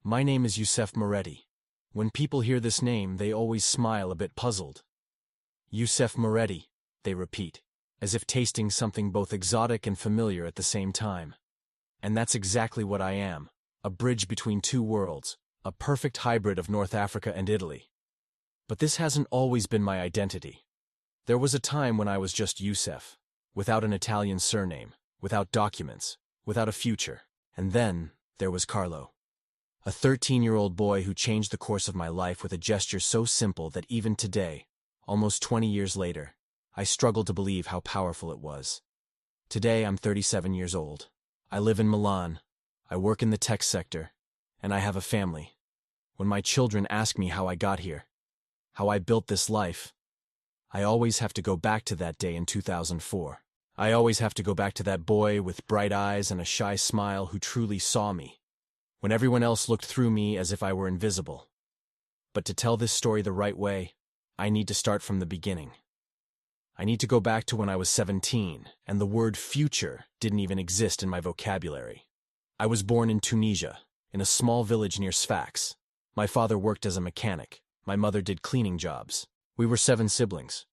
My name is Youssef Moretti. When people hear this name, they always smile a bit puzzled. Youssef Moretti, they repeat, as if tasting something both exotic and familiar at the same time. And that's exactly what I am, a bridge between two worlds, a perfect hybrid of North Africa and Italy. But this hasn't always been my identity. There was a time when I was just Youssef, without an Italian surname, without documents, without a future. And then there was Carlo, a 13-year-old boy who changed the course of my life with a gesture so simple that even today, almost 20 years later, I struggle to believe how powerful it was. Today I'm 37 years old. I live in Milan. I work in the tech sector, and I have a family. When my children ask me how I got here, how I built this life, I always have to go back to that day in 2004. I always have to go back to that boy with bright eyes and a shy smile who truly saw me, when everyone else looked through me as if I were invisible. But to tell this story the right way, I need to start from the beginning. I need to go back to when I was 17, and the word future didn't even exist in my vocabulary. I was born in Tunisia, in a small village near Sfax. My father worked as a mechanic. My mother did cleaning jobs. We were 7 siblings.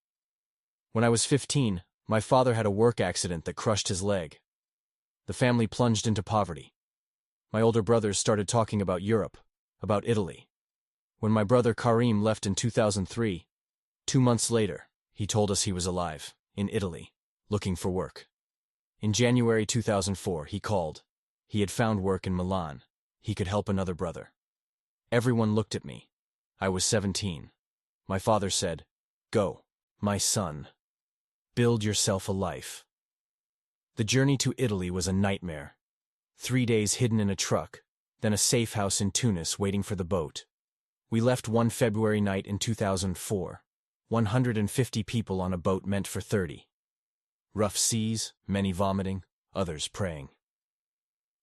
When I was 15, my father had a work accident that crushed his leg. The family plunged into poverty. My older brothers started talking about Europe, about Italy. When my brother Karim left in 2003, 2 months later, he told us he was alive, in Italy, looking for work. In January 2004, he called. He had found work in Milan. He could help another brother. Everyone looked at me. I was 17. My father said, "Go, my son. Build yourself a life." The journey to Italy was a nightmare. 3 days hidden in a truck, then a safe house in Tunis waiting for the boat. We left one February night in 2004. 150 people on a boat meant for 30. Rough seas, many vomiting, others praying.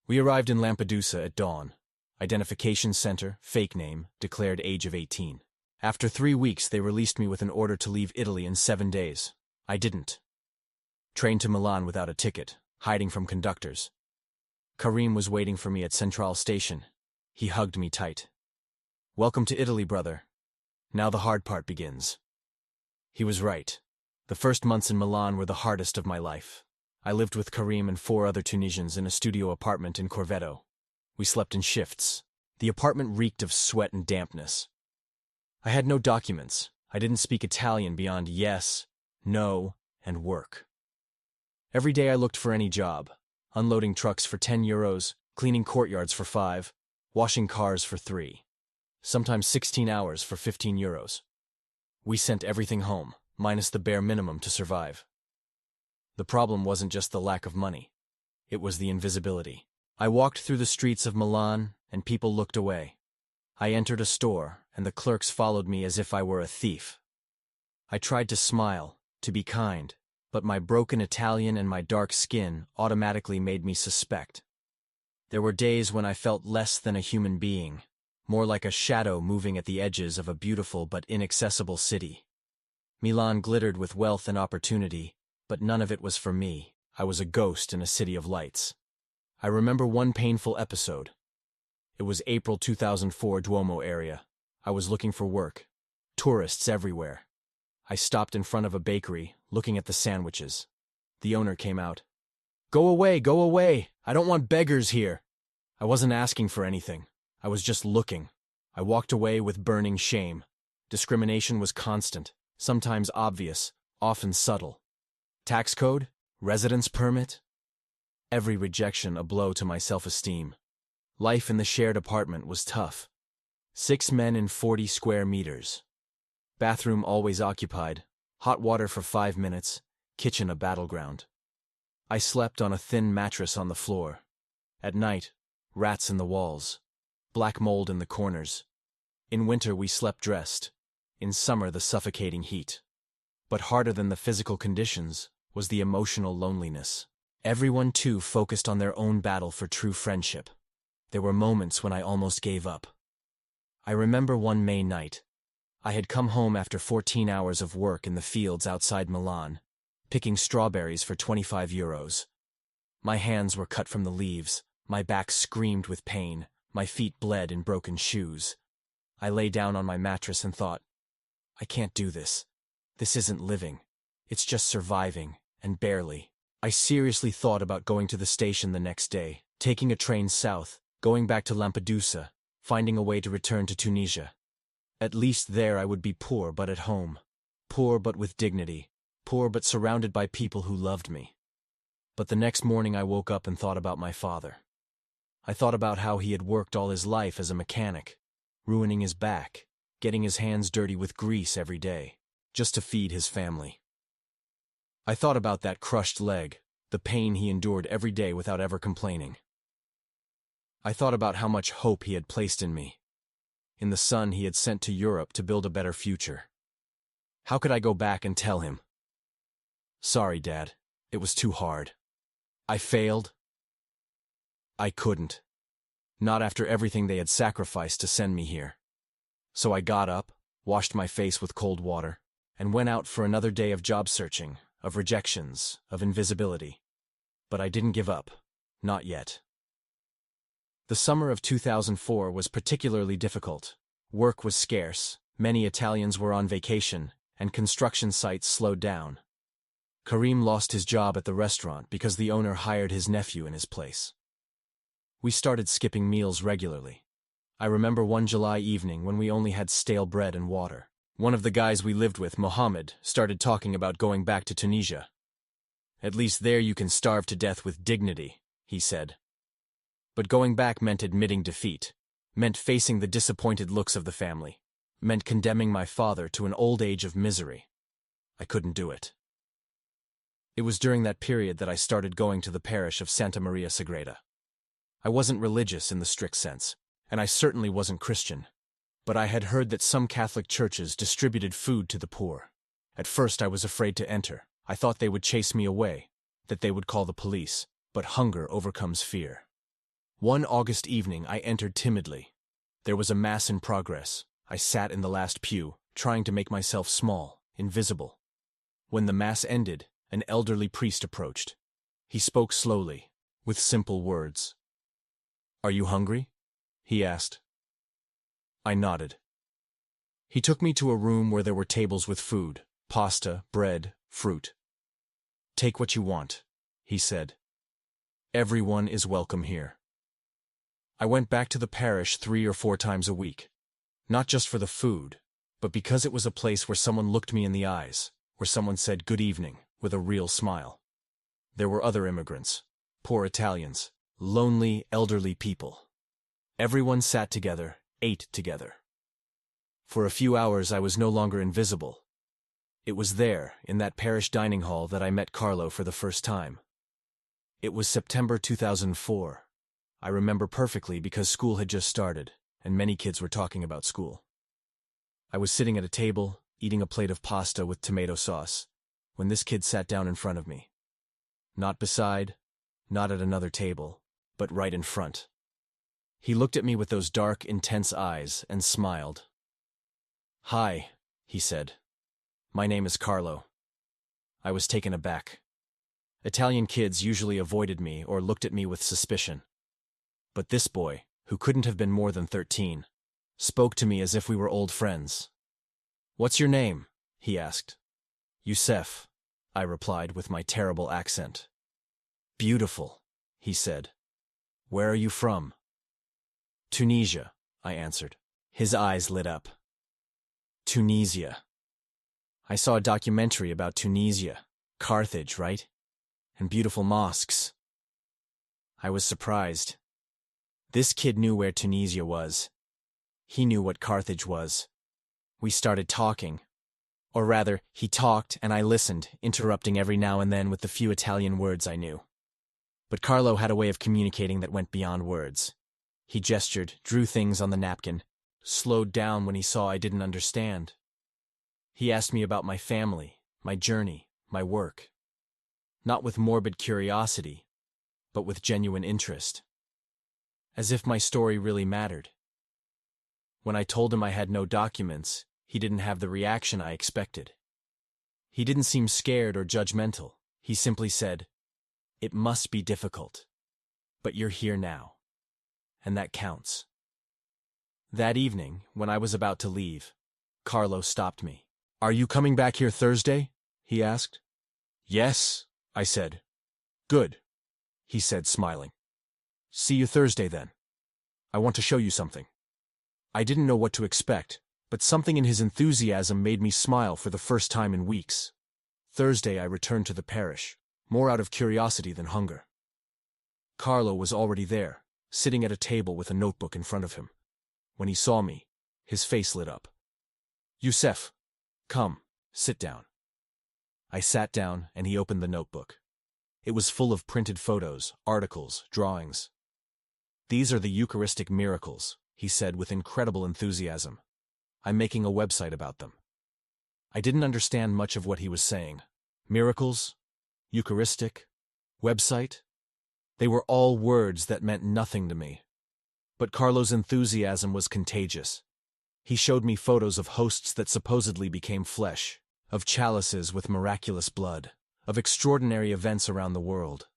We arrived in Lampedusa at dawn. Identification center, fake name, declared age of 18. After 3 weeks, they released me with an order to leave Italy in 7 days. I didn't. Trained to Milan without a ticket, hiding from conductors. Karim was waiting for me at Central Station. He hugged me tight. "Welcome to Italy, brother. Now the hard part begins." He was right. The first months in Milan were the hardest of my life. I lived with Karim and 4 other Tunisians in a studio apartment in Corvetto. We slept in shifts. The apartment reeked of sweat and dampness. I had no documents. I didn't speak Italian beyond yes, no, and work. Every day I looked for any job. Unloading trucks for 10 euros, cleaning courtyards for 5, washing cars for 3. Sometimes 16 hours for 15 euros. We sent everything home, minus the bare minimum to survive. The problem wasn't just the lack of money. It was the invisibility. I walked through the streets of Milan, and people looked away. I entered a store, and the clerks followed me as if I were a thief. I tried to smile, to be kind, but my broken Italian and my dark skin automatically made me suspect. There were days when I felt less than a human being, more like a shadow moving at the edges of a beautiful but inaccessible city. Milan glittered with wealth and opportunity, but none of it was for me. I was a ghost in a city of lights. I remember one painful episode. It was April 2004, Duomo area. I was looking for work. Tourists everywhere. I stopped in front of a bakery, looking at the sandwiches. The owner came out. Go away, I don't want beggars here." I wasn't asking for anything. I was just looking. I walked away with burning shame. Discrimination was constant, sometimes obvious, often subtle. Tax code? Residence permit? Every rejection a blow to my self-esteem. Life in the shared apartment was tough. 6 men in 40 square meters. Bathroom always occupied, hot water for 5 minutes, kitchen a battleground. I slept on a thin mattress on the floor. At night, rats in the walls, black mold in the corners. In winter we slept dressed, in summer the suffocating heat. But harder than the physical conditions was the emotional loneliness. Everyone too focused on their own battle for true friendship. There were moments when I almost gave up. I remember one May night. I had come home after 14 hours of work in the fields outside Milan, picking strawberries for 25 euros. My hands were cut from the leaves, my back screamed with pain, My feet bled in broken shoes. I lay down on my mattress and thought, I can't do this. This isn't living. It's just surviving, and barely. I seriously thought about going to the station the next day, taking a train south, going back to Lampedusa, finding a way to return to Tunisia. At least there I would be poor but at home. Poor but with dignity. Poor but surrounded by people who loved me. But the next morning I woke up and thought about my father. I thought about how he had worked all his life as a mechanic, ruining his back, getting his hands dirty with grease every day, just to feed his family. I thought about that crushed leg, the pain he endured every day without ever complaining. I thought about how much hope he had placed in me, in the son he had sent to Europe to build a better future. How could I go back and tell him? Sorry, Dad, it was too hard. I failed. I couldn't. Not after everything they had sacrificed to send me here. So I got up, washed my face with cold water, and went out for another day of job searching, of rejections, of invisibility. But I didn't give up. Not yet. The summer of 2004 was particularly difficult. Work was scarce, many Italians were on vacation, and construction sites slowed down. Karim lost his job at the restaurant because the owner hired his nephew in his place. We started skipping meals regularly. I remember one July evening when we only had stale bread and water. One of the guys we lived with, Mohammed, started talking about going back to Tunisia. At least there you can starve to death with dignity, he said. But going back meant admitting defeat, meant facing the disappointed looks of the family, meant condemning my father to an old age of misery. I couldn't do it. It was during that period that I started going to the parish of Santa Maria Sagrada. I wasn't religious in the strict sense, and I certainly wasn't Christian. But I had heard that some Catholic churches distributed food to the poor. At first I was afraid to enter. I thought they would chase me away, that they would call the police, but hunger overcomes fear. One August evening I entered timidly. There was a mass in progress. I sat in the last pew, trying to make myself small, invisible. When the mass ended, an elderly priest approached. He spoke slowly, with simple words. "Are you hungry?" he asked. I nodded. He took me to a room where there were tables with food, pasta, bread, fruit. "Take what you want," he said. "Everyone is welcome here." I went back to the parish 3 or 4 times a week, not just for the food, but because it was a place where someone looked me in the eyes, where someone said good evening with a real smile. There were other immigrants, poor Italians, lonely, elderly people. Everyone sat together, ate together. For a few hours I was no longer invisible. It was there, in that parish dining hall, that I met Carlo for the first time. It was September 2004. I remember perfectly because school had just started, and many kids were talking about school. I was sitting at a table, eating a plate of pasta with tomato sauce, when this kid sat down in front of me. Not beside, not at another table, but right in front. He looked at me with those dark, intense eyes and smiled. "Hi," he said. "My name is Carlo." I was taken aback. Italian kids usually avoided me or looked at me with suspicion. But this boy, who couldn't have been more than 13, spoke to me as if we were old friends. "What's your name?" he asked. "Youssef," I replied with my terrible accent. "Beautiful," he said. "Where are you from?" "Tunisia," I answered. His eyes lit up. "Tunisia. I saw a documentary about Tunisia. Carthage, right? And beautiful mosques." I was surprised. This kid knew where Tunisia was. He knew what Carthage was. We started talking. Or rather, he talked and I listened, interrupting every now and then with the few Italian words I knew. But Carlo had a way of communicating that went beyond words. He gestured, drew things on the napkin, slowed down when he saw I didn't understand. He asked me about my family, my journey, my work. Not with morbid curiosity, but with genuine interest. As if my story really mattered. When I told him I had no documents, he didn't have the reaction I expected. He didn't seem scared or judgmental. He simply said, "It must be difficult, but you're here now." and that counts. That evening, when I was about to leave, Carlo stopped me. "Are you coming back here Thursday?" he asked. "Yes," I said. "Good," he said, smiling. "See you Thursday then. I want to show you something." I didn't know what to expect, but something in his enthusiasm made me smile for the first time in weeks. Thursday I returned to the parish, more out of curiosity than hunger. Carlo was already there, sitting at a table with a notebook in front of him. When he saw me, his face lit up. "Youssef, come, sit down." I sat down, and he opened the notebook. It was full of printed photos, articles, drawings. "These are the Eucharistic miracles," he said with incredible enthusiasm. "I'm making a website about them." I didn't understand much of what he was saying. Miracles? Eucharistic? Website? They were all words that meant nothing to me. But Carlo's enthusiasm was contagious. He showed me photos of hosts that supposedly became flesh, of chalices with miraculous blood, of extraordinary events around the world.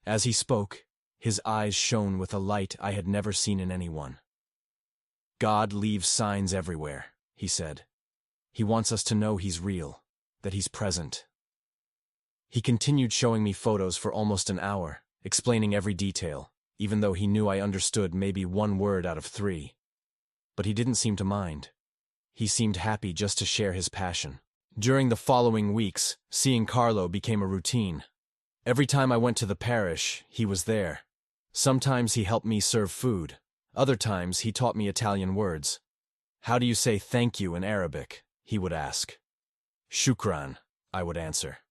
As he spoke, his eyes shone with a light I had never seen in anyone. "God leaves signs everywhere," he said. "He wants us to know He's real, that He's present." He continued showing me photos for almost an hour, explaining every detail, even though he knew I understood maybe one word out of 3. But he didn't seem to mind. He seemed happy just to share his passion. During the following weeks, seeing Carlo became a routine. Every time I went to the parish, he was there. Sometimes he helped me serve food. Other times he taught me Italian words. "How do you say thank you in Arabic?" he would ask. "Shukran," I would answer.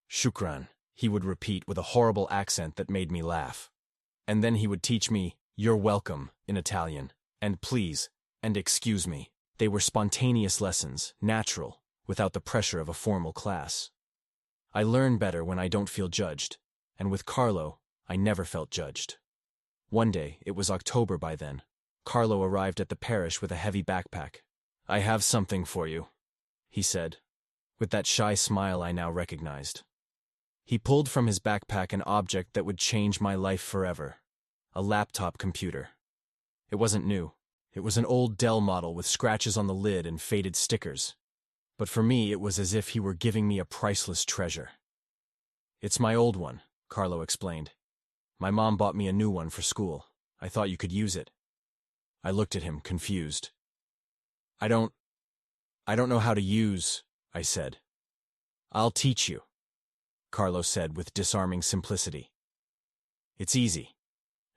"Shukran," he would repeat with a horrible accent that made me laugh. And then he would teach me, "You're welcome," in Italian, and "please," and "excuse me." They were spontaneous lessons, natural, without the pressure of a formal class. I learn better when I don't feel judged, and with Carlo, I never felt judged. One day, it was October by then, Carlo arrived at the parish with a heavy backpack. "I have something for you," he said, with that shy smile I now recognized. He pulled from his backpack an object that would change my life forever. A laptop computer. It wasn't new. It was an old Dell model with scratches on the lid and faded stickers. But for me, it was as if he were giving me a priceless treasure. "It's my old one," Carlo explained. "My mom bought me a new one for school. I thought you could use it." I looked at him, confused. I don't know how to use," I said. "I'll teach you," Carlo said with disarming simplicity. "It's easy,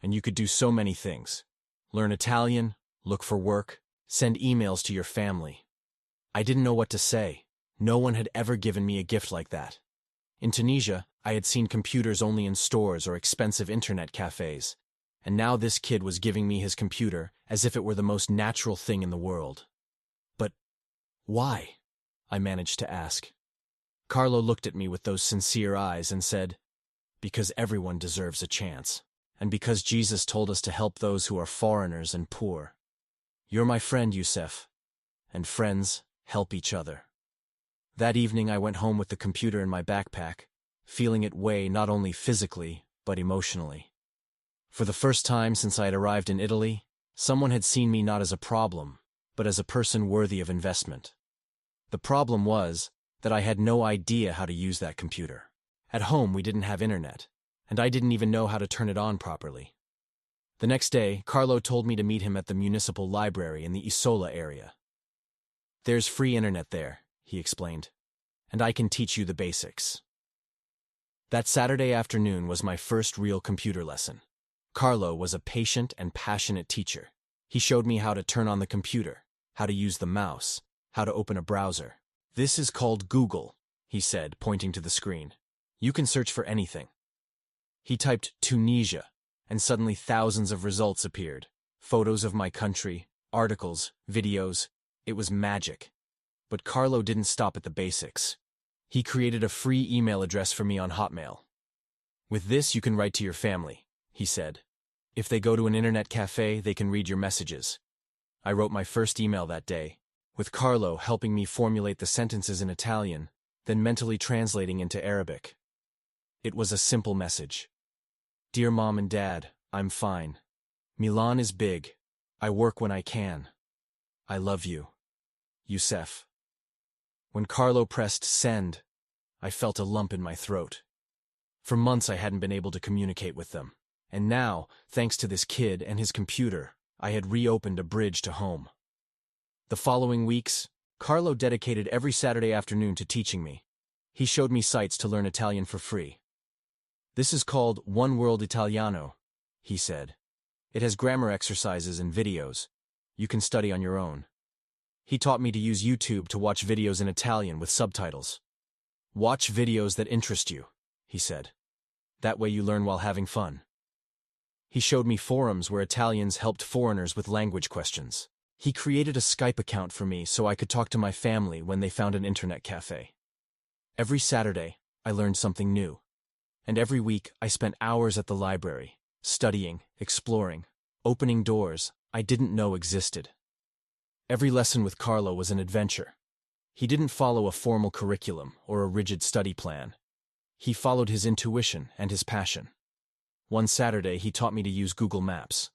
and you could do so many things. Learn Italian, look for work, send emails to your family." I didn't know what to say. No one had ever given me a gift like that. In Tunisia, I had seen computers only in stores or expensive internet cafes, and now this kid was giving me his computer as if it were the most natural thing in the world. "But why?" I managed to ask. Carlo looked at me with those sincere eyes and said, "Because everyone deserves a chance, and because Jesus told us to help those who are foreigners and poor. You're my friend, Youssef, and friends help each other." That evening I went home with the computer in my backpack, feeling it weigh not only physically, but emotionally. For the first time since I had arrived in Italy, someone had seen me not as a problem, but as a person worthy of investment. The problem was that I had no idea how to use that computer. At home we didn't have internet, and I didn't even know how to turn it on properly. The next day, Carlo told me to meet him at the municipal library in the Isola area. "There's free internet there," he explained, "and I can teach you the basics." That Saturday afternoon was my first real computer lesson. Carlo was a patient and passionate teacher. He showed me how to turn on the computer, how to use the mouse, how to open a browser. "This is called Google," he said, pointing to the screen. "You can search for anything." He typed Tunisia, and suddenly thousands of results appeared. Photos of my country, articles, videos. It was magic. But Carlo didn't stop at the basics. He created a free email address for me on Hotmail. "With this you can write to your family," he said. "If they go to an internet cafe, they can read your messages." I wrote my first email that day, with Carlo helping me formulate the sentences in Italian, then mentally translating into Arabic. It was a simple message. "Dear Mom and Dad, I'm fine. Milan is big. I work when I can. I love you. Youssef. When Carlo pressed send, I felt a lump in my throat. For months I hadn't been able to communicate with them. And now, thanks to this kid and his computer, I had reopened a bridge to home. The following weeks, Carlo dedicated every Saturday afternoon to teaching me. He showed me sites to learn Italian for free. This is called One World Italiano, he said. It has grammar exercises and videos. You can study on your own. He taught me to use YouTube to watch videos in Italian with subtitles. Watch videos that interest you, he said. That way you learn while having fun. He showed me forums where Italians helped foreigners with language questions. He created a Skype account for me so I could talk to my family when they found an internet cafe. Every Saturday, I learned something new. And every week, I spent hours at the library, studying, exploring, opening doors I didn't know existed. Every lesson with Carlo was an adventure. He didn't follow a formal curriculum or a rigid study plan. He followed his intuition and his passion. One Saturday, he taught me to use Google Maps.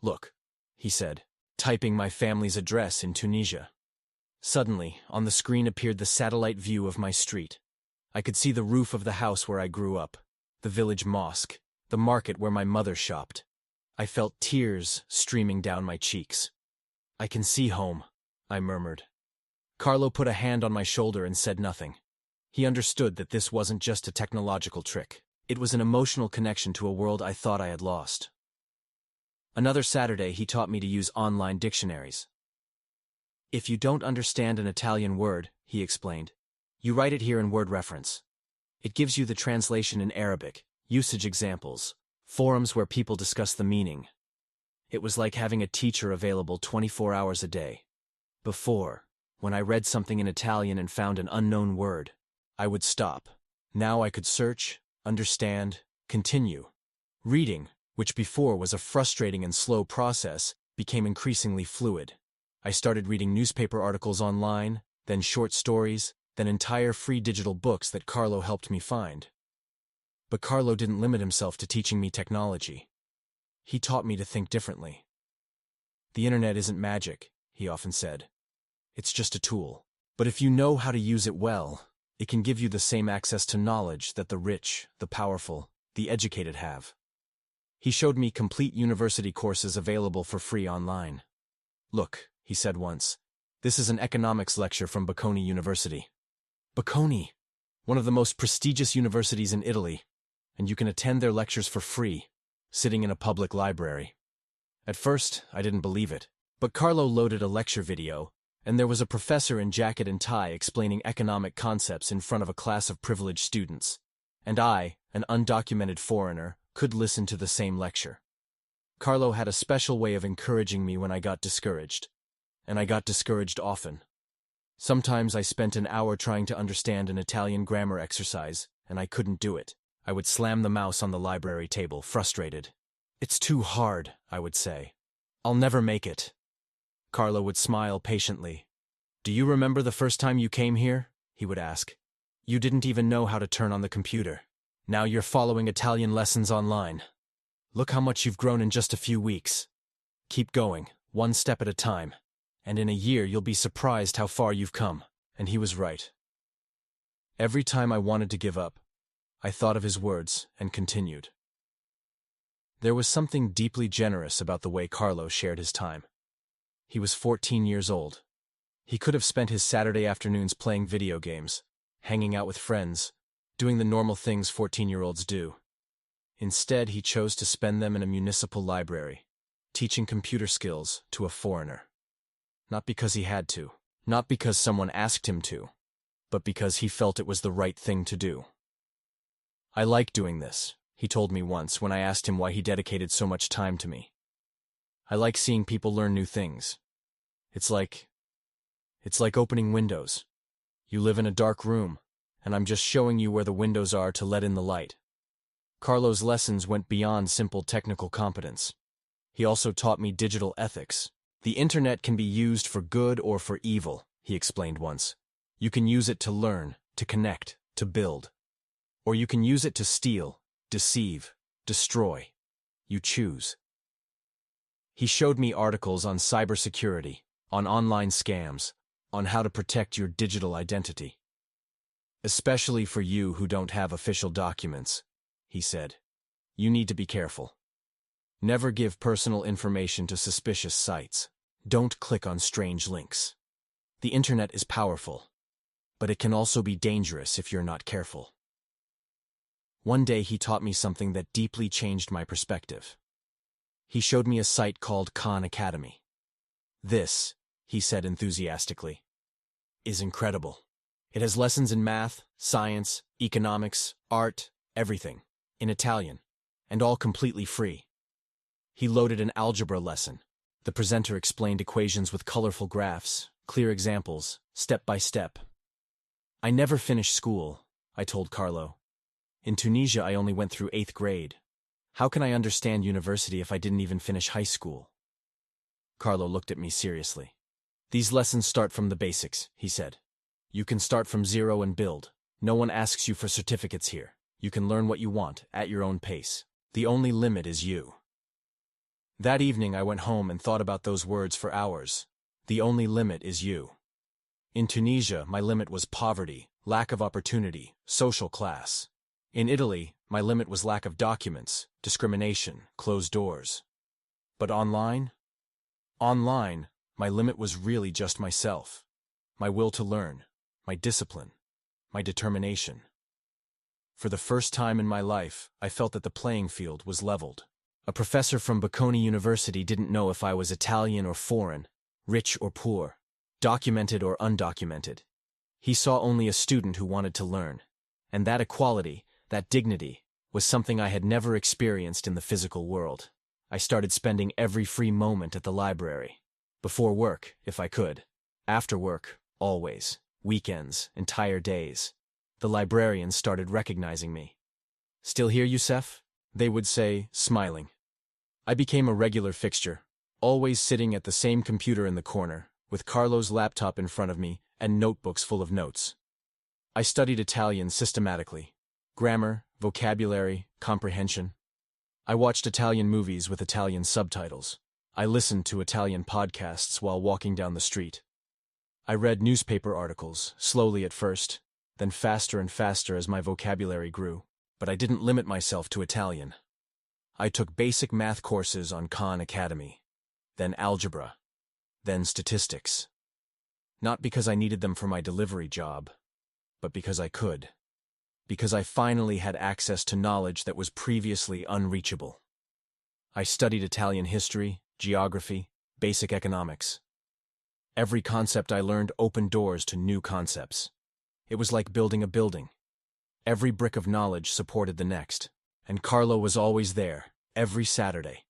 Look, he said, typing my family's address in Tunisia. Suddenly, on the screen appeared the satellite view of my street. I could see the roof of the house where I grew up, the village mosque, the market where my mother shopped. I felt tears streaming down my cheeks. I can see home, I murmured. Carlo put a hand on my shoulder and said nothing. He understood that this wasn't just a technological trick. It was an emotional connection to a world I thought I had lost. Another Saturday, he taught me to use online dictionaries. If you don't understand an Italian word, he explained, you write it here in word reference. It gives you the translation in Arabic, usage examples, forums where people discuss the meaning. It was like having a teacher available 24 hours a day. Before, when I read something in Italian and found an unknown word, I would stop. Now I could search, understand, continue. Reading, which before was a frustrating and slow process, became increasingly fluid. I started reading newspaper articles online, then short stories, then entire free digital books that Carlo helped me find. But Carlo didn't limit himself to teaching me technology. He taught me to think differently. The internet isn't magic, he often said. It's just a tool. But if you know how to use it well, it can give you the same access to knowledge that the rich, the powerful, the educated have. He showed me complete university courses available for free online. Look, he said once, this is an economics lecture from Bocconi University. Bocconi, one of the most prestigious universities in Italy, and you can attend their lectures for free, sitting in a public library. At first, I didn't believe it, but Carlo loaded a lecture video, and there was a professor in jacket and tie explaining economic concepts in front of a class of privileged students, and I, an undocumented foreigner, could listen to the same lecture. Carlo had a special way of encouraging me when I got discouraged, and I got discouraged often. Sometimes I spent an hour trying to understand an Italian grammar exercise, and I couldn't do it. I would slam the mouse on the library table, frustrated. It's too hard, I would say. I'll never make it. Carlo would smile patiently. Do you remember the first time you came here? He would ask. You didn't even know how to turn on the computer. Now you're following Italian lessons online. Look how much you've grown in just a few weeks. Keep going, one step at a time. And in a year you'll be surprised how far you've come. And he was right. Every time I wanted to give up, I thought of his words and continued. There was something deeply generous about the way Carlo shared his time. He was 14 years old. He could have spent his Saturday afternoons playing video games, hanging out with friends, doing the normal things 14-year-olds do. Instead, he chose to spend them in a municipal library, teaching computer skills to a foreigner. Not because he had to, not because someone asked him to, but because he felt it was the right thing to do. I like doing this, he told me once when I asked him why he dedicated so much time to me. I like seeing people learn new things. It's like opening windows. You live in a dark room, and I'm just showing you where the windows are to let in the light. Carlo's lessons went beyond simple technical competence. He also taught me digital ethics. The internet can be used for good or for evil, he explained once. You can use it to learn, to connect, to build. Or you can use it to steal, deceive, destroy. You choose. He showed me articles on cybersecurity, on online scams, on how to protect your digital identity. Especially for you who don't have official documents, he said. You need to be careful. Never give personal information to suspicious sites. Don't click on strange links. The internet is powerful, but it can also be dangerous if you're not careful. One day he taught me something that deeply changed my perspective. He showed me a site called Khan Academy. This, he said enthusiastically, is incredible. It has lessons in math, science, economics, art, everything, in Italian, and all completely free. He loaded an algebra lesson. The presenter explained equations with colorful graphs, clear examples, step by step. I never finished school, I told Carlo. In Tunisia, I only went through 8th grade. How can I understand university if I didn't even finish high school? Carlo looked at me seriously. These lessons start from the basics, he said. You can start from zero and build. No one asks you for certificates here. You can learn what you want, at your own pace. The only limit is you. That evening I went home and thought about those words for hours. The only limit is you. In Tunisia, my limit was poverty, lack of opportunity, social class. In Italy, my limit was lack of documents, discrimination, closed doors. But online? Online, my limit was really just myself. My will to learn, my discipline, my determination. For the first time in my life, I felt that the playing field was leveled. A professor from Bocconi University didn't know if I was Italian or foreign, rich or poor, documented or undocumented. He saw only a student who wanted to learn. And that equality, that dignity, was something I had never experienced in the physical world. I started spending every free moment at the library. Before work, if I could. After work, always. Weekends, entire days. The librarians started recognizing me. Still here, Youssef? They would say, smiling. I became a regular fixture, always sitting at the same computer in the corner, with Carlo's laptop in front of me and notebooks full of notes. I studied Italian systematically. Grammar, vocabulary, comprehension. I watched Italian movies with Italian subtitles. I listened to Italian podcasts while walking down the street. I read newspaper articles, slowly at first, then faster and faster as my vocabulary grew. But I didn't limit myself to Italian. I took basic math courses on Khan Academy, then algebra, then statistics. Not because I needed them for my delivery job, but because I could. Because I finally had access to knowledge that was previously unreachable. I studied Italian history, geography, basic economics. Every concept I learned opened doors to new concepts. It was like building a building. Every brick of knowledge supported the next, and Carlo was always there, every Saturday,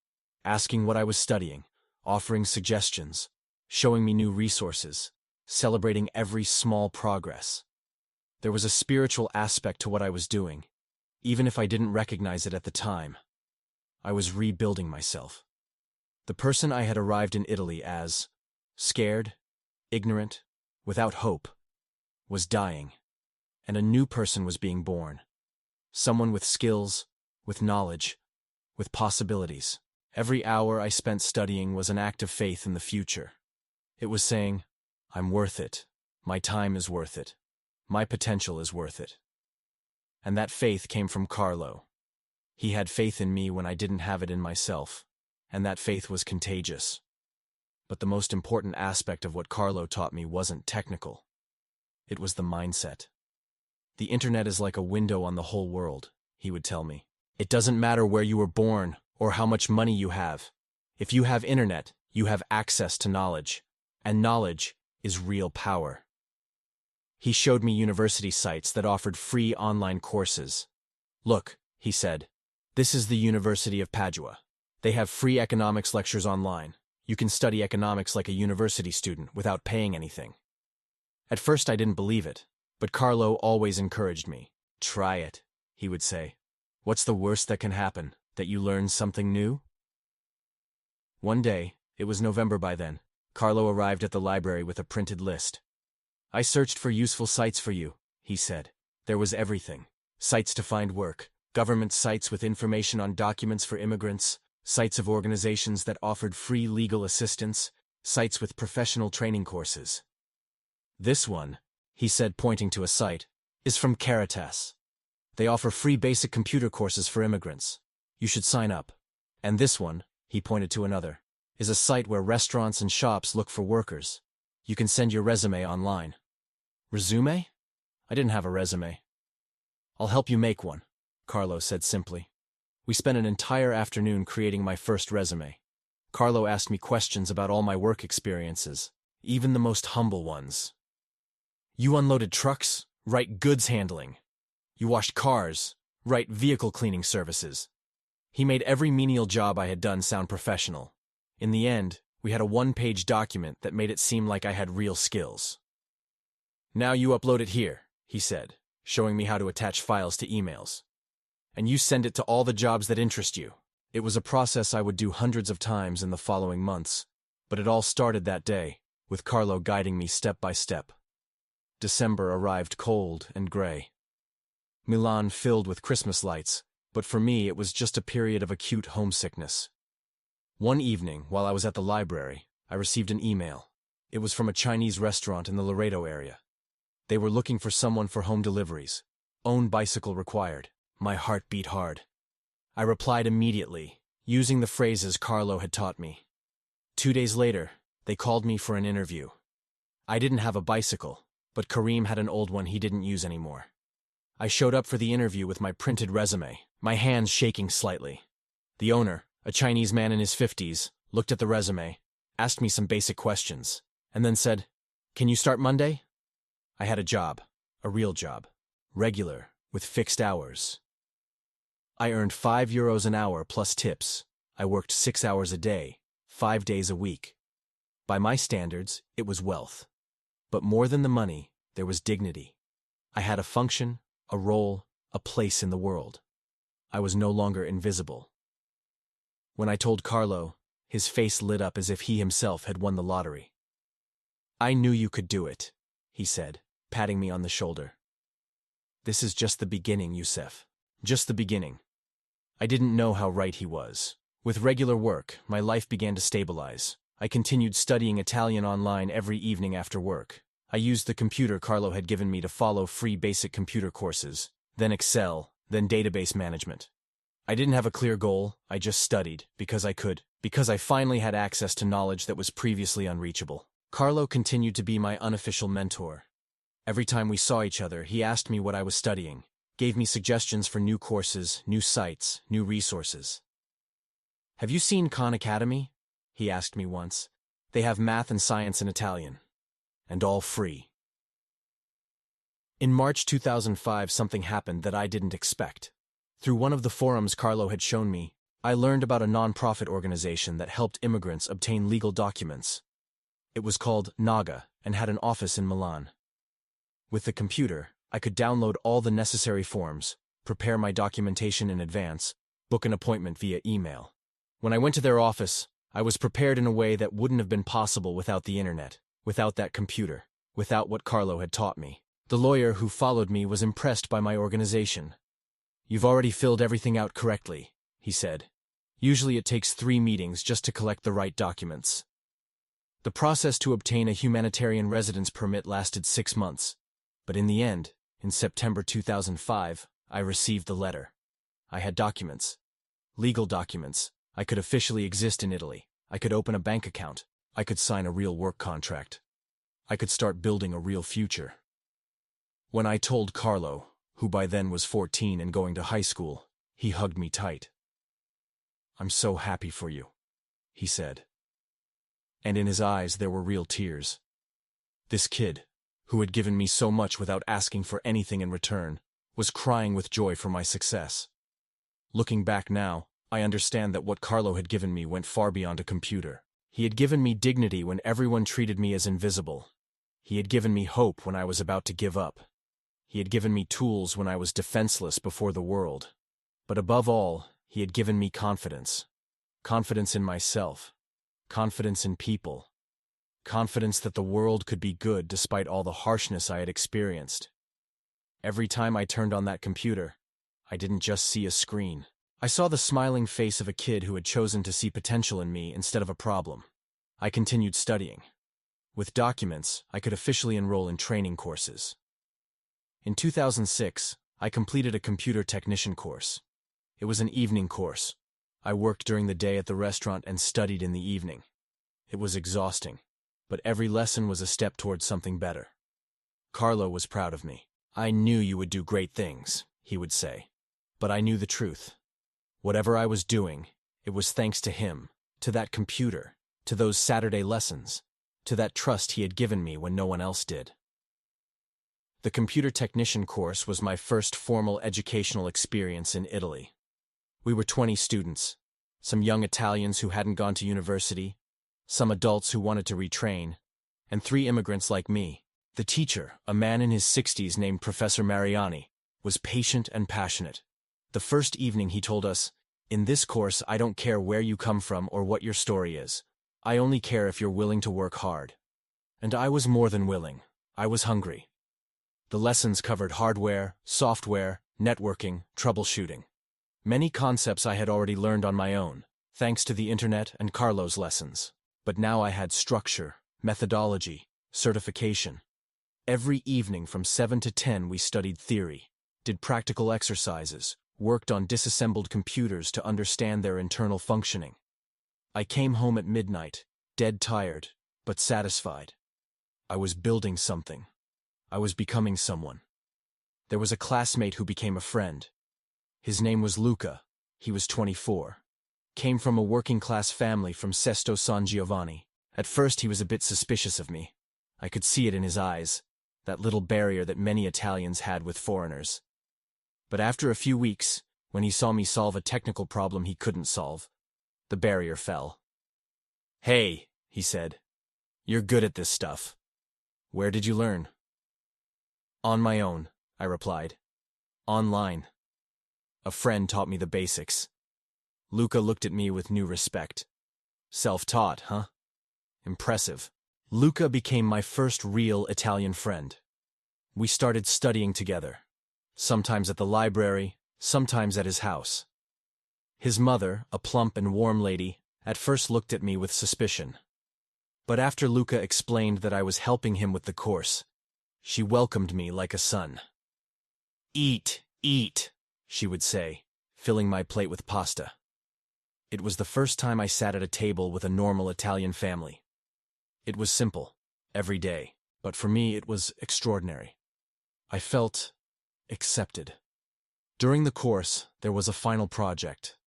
asking what I was studying, offering suggestions, showing me new resources, celebrating every small progress. There was a spiritual aspect to what I was doing, even if I didn't recognize it at the time. I was rebuilding myself. The person I had arrived in Italy as, scared, ignorant, without hope, was dying. And a new person was being born. Someone with skills, with knowledge, with possibilities. Every hour I spent studying was an act of faith in the future. It was saying, I'm worth it. My time is worth it. My potential is worth it. And that faith came from Carlo. He had faith in me when I didn't have it in myself, and that faith was contagious. But the most important aspect of what Carlo taught me wasn't technical. It was the mindset. The internet is like a window on the whole world, he would tell me. It doesn't matter where you were born or how much money you have. If you have internet, you have access to knowledge. And knowledge is real power. He showed me university sites that offered free online courses. Look, he said, this is the University of Padua. They have free economics lectures online. You can study economics like a university student without paying anything. At first I didn't believe it. But Carlo always encouraged me. Try it, he would say. What's the worst that can happen? That you learn something new? One day, it was November by then, Carlo arrived at the library with a printed list. I searched for useful sites for you, he said. There was everything. Sites to find work, government sites with information on documents for immigrants, sites of organizations that offered free legal assistance, sites with professional training courses. This one, he said, pointing to a site, is from Caritas. They offer free basic computer courses for immigrants. You should sign up. And this one, he pointed to another, is a site where restaurants and shops look for workers. You can send your resume online. Resume? I didn't have a resume. I'll help you make one, Carlo said simply. We spent an entire afternoon creating my first resume. Carlo asked me questions about all my work experiences, even the most humble ones. You unloaded trucks? Right, goods handling. You washed cars? Right, vehicle cleaning services. He made every menial job I had done sound professional. In the end, we had a one-page document that made it seem like I had real skills. Now you upload it here, he said, showing me how to attach files to emails. And you send it to all the jobs that interest you. It was a process I would do hundreds of times in the following months, but it all started that day, with Carlo guiding me step by step. December arrived cold and gray. Milan filled with Christmas lights, but for me it was just a period of acute homesickness. One evening, while I was at the library, I received an email. It was from a Chinese restaurant in the Laredo area. They were looking for someone for home deliveries. Own bicycle required. My heart beat hard. I replied immediately, using the phrases Carlo had taught me. 2 days later, they called me for an interview. I didn't have a bicycle, but Kareem had an old one he didn't use anymore. I showed up for the interview with my printed resume, my hands shaking slightly. The owner, a Chinese man in his 50s, looked at the resume, asked me some basic questions, and then said, "Can you start Monday?" I had a job, a real job, regular, with fixed hours. I earned €5 an hour plus tips. I worked 6 hours a day, 5 days a week. By my standards, it was wealth. But more than the money, there was dignity. I had a function, a role, a place in the world. I was no longer invisible. When I told Carlo, his face lit up as if he himself had won the lottery. "I knew you could do it," he said, patting me on the shoulder. "This is just the beginning, Youssef. Just the beginning." I didn't know how right he was. With regular work, my life began to stabilize. I continued studying Italian online every evening after work. I used the computer Carlo had given me to follow free basic computer courses, then Excel, then database management. I didn't have a clear goal, I just studied, because I could, because I finally had access to knowledge that was previously unreachable. Carlo continued to be my unofficial mentor. Every time we saw each other, he asked me what I was studying, gave me suggestions for new courses, new sites, new resources. "Have you seen Khan Academy?" he asked me once. "They have math and science in Italian. And all free." In March 2005, something happened that I didn't expect. Through one of the forums Carlo had shown me, I learned about a non-profit organization that helped immigrants obtain legal documents. It was called Naga and had an office in Milan. With the computer, I could download all the necessary forms, prepare my documentation in advance, book an appointment via email. When I went to their office, I was prepared in a way that wouldn't have been possible without the internet, without that computer, without what Carlo had taught me. The lawyer who followed me was impressed by my organization. "You've already filled everything out correctly," he said. "Usually it takes 3 meetings just to collect the right documents." The process to obtain a humanitarian residence permit lasted 6 months, but in the end, in September 2005, I received the letter. I had documents. Legal documents. I could officially exist in Italy. I could open a bank account. I could sign a real work contract. I could start building a real future. When I told Carlo, who by then was 14 and going to high school, he hugged me tight. "I'm so happy for you," he said. And in his eyes there were real tears. This kid, who had given me so much without asking for anything in return, was crying with joy for my success. Looking back now, I understand that what Carlo had given me went far beyond a computer. He had given me dignity when everyone treated me as invisible. He had given me hope when I was about to give up. He had given me tools when I was defenseless before the world. But above all, he had given me confidence. Confidence in myself. Confidence in people. Confidence that the world could be good despite all the harshness I had experienced. Every time I turned on that computer, I didn't just see a screen. I saw the smiling face of a kid who had chosen to see potential in me instead of a problem. I continued studying. With documents, I could officially enroll in training courses. In 2006, I completed a computer technician course. It was an evening course. I worked during the day at the restaurant and studied in the evening. It was exhausting, but every lesson was a step towards something better. Carlo was proud of me. "I knew you would do great things," he would say. But I knew the truth. Whatever I was doing, it was thanks to him, to that computer, to those Saturday lessons, to that trust he had given me when no one else did. The computer technician course was my first formal educational experience in Italy. We were 20 students, some young Italians who hadn't gone to university, some adults who wanted to retrain, and 3 immigrants like me. The teacher, a man in his 60s named Professor Mariani, was patient and passionate. The first evening he told us, "In this course, I don't care where you come from or what your story is. I only care if you're willing to work hard." And I was more than willing. I was hungry. The lessons covered hardware, software, networking, troubleshooting. Many concepts I had already learned on my own, thanks to the internet and Carlo's lessons. But now I had structure, methodology, certification. Every evening from 7 to 10 we studied theory, did practical exercises, worked on disassembled computers to understand their internal functioning. I came home at midnight, dead tired, but satisfied. I was building something. I was becoming someone. There was a classmate who became a friend. His name was Luca. He was 24. Came from a working-class family from Sesto San Giovanni. At first he was a bit suspicious of me. I could see it in his eyes, that little barrier that many Italians had with foreigners. But after a few weeks, when he saw me solve a technical problem he couldn't solve, the barrier fell. "Hey," he said, "you're good at this stuff. Where did you learn?" "On my own," I replied. "Online. A friend taught me the basics." Luca looked at me with new respect. "Self-taught, huh? Impressive." Luca became my first real Italian friend. We started studying together, sometimes at the library, sometimes at his house. His mother, a plump and warm lady, at first looked at me with suspicion. But after Luca explained that I was helping him with the course, she welcomed me like a son. "Eat, eat," she would say, filling my plate with pasta. It was the first time I sat at a table with a normal Italian family. It was simple, every day, but for me it was extraordinary. I felt accepted. During the course, there was a final project.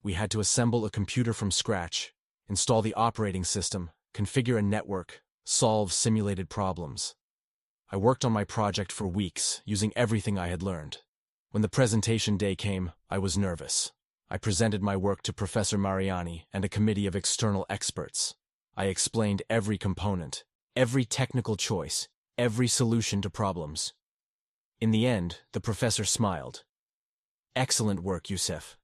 We had to assemble a computer from scratch, install the operating system, configure a network, solve simulated problems. I worked on my project for weeks, using everything I had learned. When the presentation day came, I was nervous. I presented my work to Professor Mariani and a committee of external experts. I explained every component, every technical choice, every solution to problems. In the end, the professor smiled. "Excellent work, Youssef.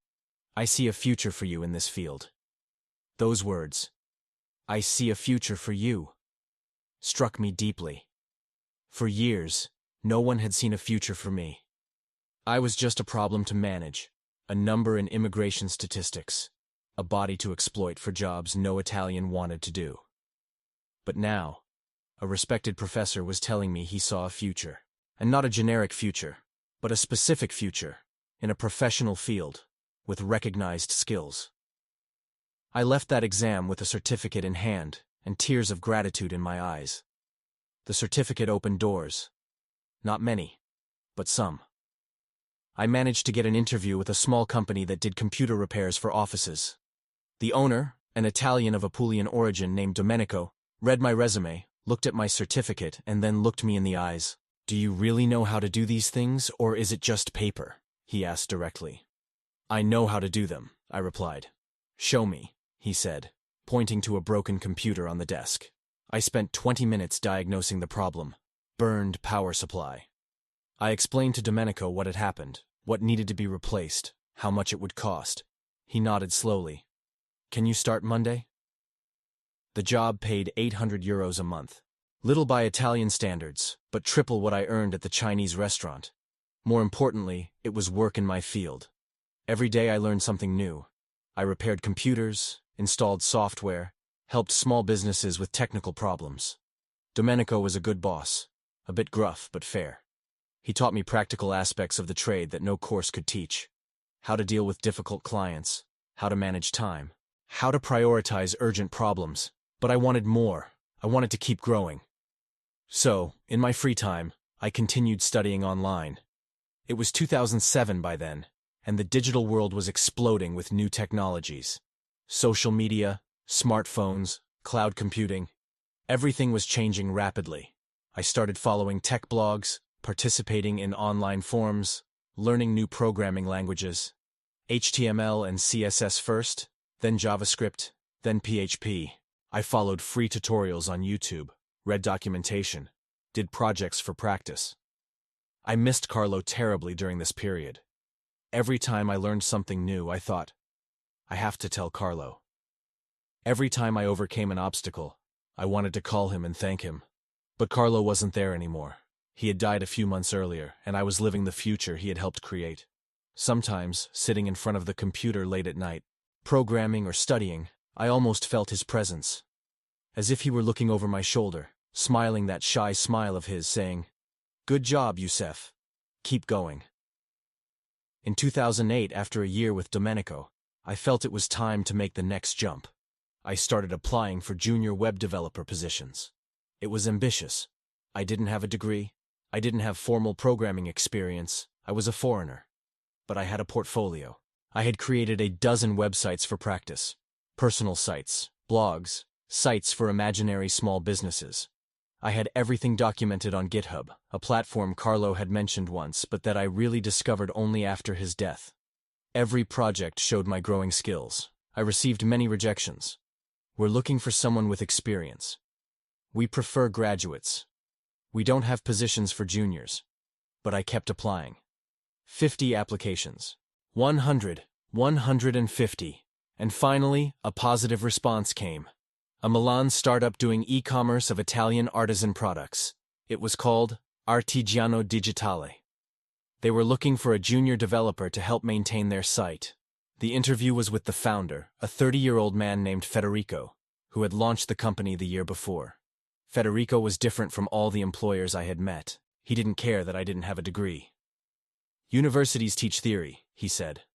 I see a future for you in this field." Those words, "I see a future for you," struck me deeply. For years, no one had seen a future for me. I was just a problem to manage, a number in immigration statistics, a body to exploit for jobs no Italian wanted to do. But now, a respected professor was telling me he saw a future, and not a generic future, but a specific future, in a professional field, with recognized skills. I left that exam with a certificate in hand and tears of gratitude in my eyes. The certificate opened doors. Not many, but some. I managed to get an interview with a small company that did computer repairs for offices. The owner, an Italian of Apulian origin named Domenico, read my resume, looked at my certificate, and then looked me in the eyes. "Do you really know how to do these things, or is it just paper?" he asked directly. "I know how to do them," I replied. "Show me," he said, pointing to a broken computer on the desk. I spent 20 minutes diagnosing the problem. Burned power supply. I explained to Domenico what had happened, what needed to be replaced, how much it would cost. He nodded slowly. "Can you start Monday?" The job paid €800 a month. Little by Italian standards, but triple what I earned at the Chinese restaurant. More importantly, it was work in my field. Every day I learned something new. I repaired computers, installed software, helped small businesses with technical problems. Domenico was a good boss, a bit gruff but fair. He taught me practical aspects of the trade that no course could teach. How to deal with difficult clients, how to manage time, how to prioritize urgent problems. But I wanted more. I wanted to keep growing. So, in my free time, I continued studying online. It was 2007 by then, and the digital world was exploding with new technologies. Social media, smartphones, cloud computing. Everything was changing rapidly. I started following tech blogs, participating in online forums, learning new programming languages. HTML and CSS first, then JavaScript, then PHP. I followed free tutorials on YouTube, read documentation, did projects for practice. I missed Carlo terribly during this period. Every time I learned something new, I thought, I have to tell Carlo. Every time I overcame an obstacle, I wanted to call him and thank him. But Carlo wasn't there anymore. He had died a few months earlier, and I was living the future he had helped create. Sometimes, sitting in front of the computer late at night, programming or studying, I almost felt his presence. As if he were looking over my shoulder, smiling that shy smile of his, saying, "Good job, Youssef. Keep going." In 2008, after a year with Domenico, I felt it was time to make the next jump. I started applying for junior web developer positions. It was ambitious. I didn't have a degree. I didn't have formal programming experience. I was a foreigner. But I had a portfolio. I had created a dozen websites for practice. Personal sites, blogs, sites for imaginary small businesses. I had everything documented on GitHub, a platform Carlo had mentioned once, but that I really discovered only after his death. Every project showed my growing skills. I received many rejections. "We're looking for someone with experience. We prefer graduates. We don't have positions for juniors." But I kept applying. 50 applications. 100, 150. And finally, a positive response came. A Milan startup doing e-commerce of Italian artisan products. It was called Artigiano Digitale. They were looking for a junior developer to help maintain their site. The interview was with the founder, a 30-year-old man named Federico, who had launched the company the year before. Federico was different from all the employers I had met. He didn't care that I didn't have a degree. "Universities teach theory," he said.